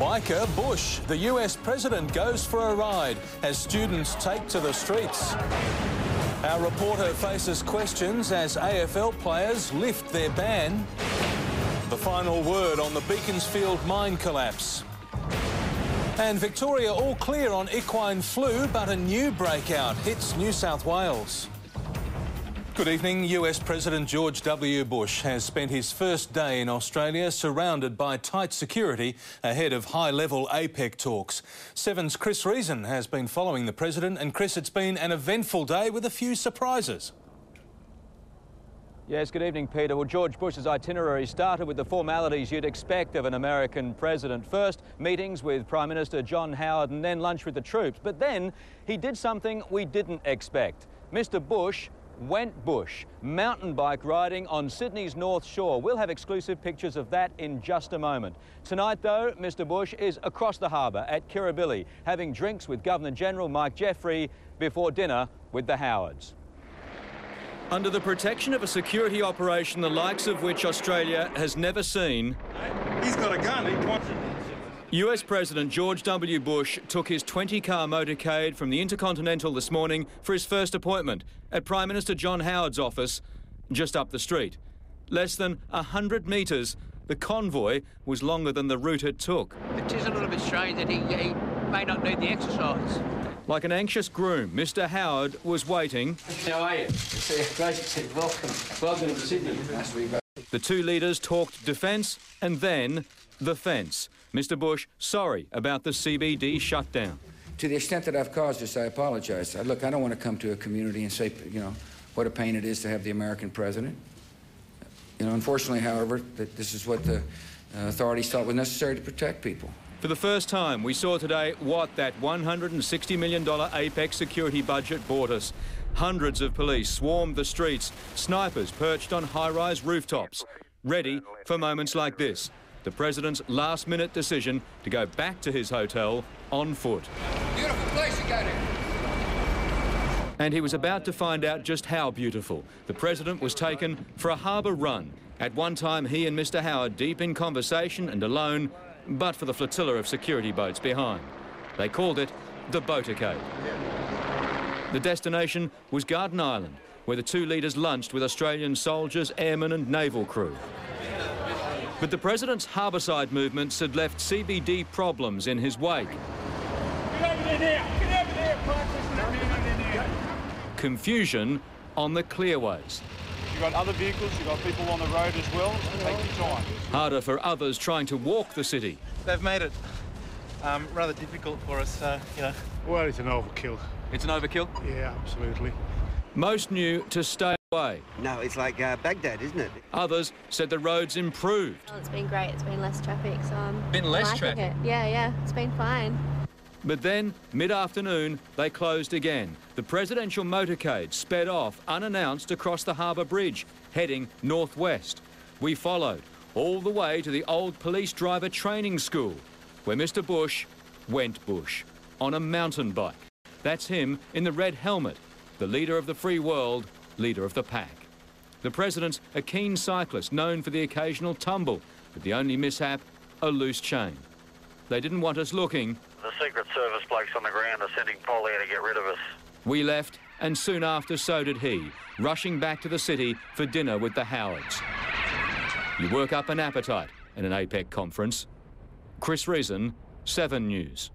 Biker Bush. The US president goes for a ride as students take to the streets. Our reporter faces questions as AFL players lift their ban. The final word on the Beaconsfield mine collapse. And Victoria all clear on equine flu, but a new breakout hits New South Wales. Good evening. US President George W. Bush has spent his first day in Australia surrounded by tight security ahead of high-level APEC talks. Seven's Chris Reason has been following the president, and Chris, it's been an eventful day with a few surprises. Yes, good evening, Peter. Well, George Bush's itinerary started with the formalities you'd expect of an American president. First, meetings with Prime Minister John Howard and then lunch with the troops. But then he did something we didn't expect. Mr. Bush went bush, mountain bike riding on Sydney's North Shore. We'll have exclusive pictures of that in just a moment. Tonight, though, Mr. Bush is across the harbour at Kirribilli, having drinks with Governor-General Mike Jeffrey before dinner with the Howards. Under the protection of a security operation the likes of which Australia has never seen, he's got a gun. He wants it. US President George W. Bush took his 20-car motorcade from the Intercontinental this morning for his first appointment at Prime Minister John Howard's office just up the street. Less than 100 metres, the convoy was longer than the route it took. It is a little bit strange that he may not need the exercise. Like an anxious groom, Mr. Howard was waiting. How are you? Great. Welcome. Welcome to Sydney. Nice to be back. The two leaders talked defence and then the fence. Mr. Bush sorry about the CBD shutdown. To the extent that I've caused this, I apologise. Look, I don't want to come to a community and say, you know, what a pain it is to have the American president. You know, unfortunately, however, that this is what the authorities thought was necessary to protect people. For the first time, we saw today what that $160 million APEC security budget bought us. Hundreds of police swarmed the streets, snipers perched on high-rise rooftops, ready for moments like this. The president's last-minute decision to go back to his hotel on foot. Beautiful place you got here. And he was about to find out just how beautiful. The president was taken for a harbour run. At one time, he and Mr. Howard deep in conversation and alone, but for the flotilla of security boats behind. They called it the Boatercade. The destination was Garden Island, where the two leaders lunched with Australian soldiers, airmen and naval crew. But the president's harbourside movements had left CBD problems in his wake. Get over there now. Get over there, Park. Confusion on the clearways. You've got other vehicles, you've got people on the road as well, so take your time. Harder for others trying to walk the city. They've made it rather difficult for us, you know. Well, it's an overkill. It's an overkill? Yeah, absolutely. Most knew to stay away. No, it's like Baghdad, isn't it? Others said the roads improved. Well, it's been great. It's been less traffic, so I'm Been less liking traffic? it. Yeah, it's been fine. But then, mid-afternoon, they closed again. The presidential motorcade sped off unannounced across the harbour bridge, heading northwest. We followed all the way to the old police driver training school, where Mr. Bush went bush on a mountain bike. That's him in the red helmet, the leader of the free world, leader of the pack. The president's a keen cyclist known for the occasional tumble, but the only mishap, a loose chain. They didn't want us looking. The Secret Service blokes on the ground are sending polio to get rid of us. We left, and soon after so did he, rushing back to the city for dinner with the Howards. You work up an appetite at an APEC conference. Chris Reason, 7 News.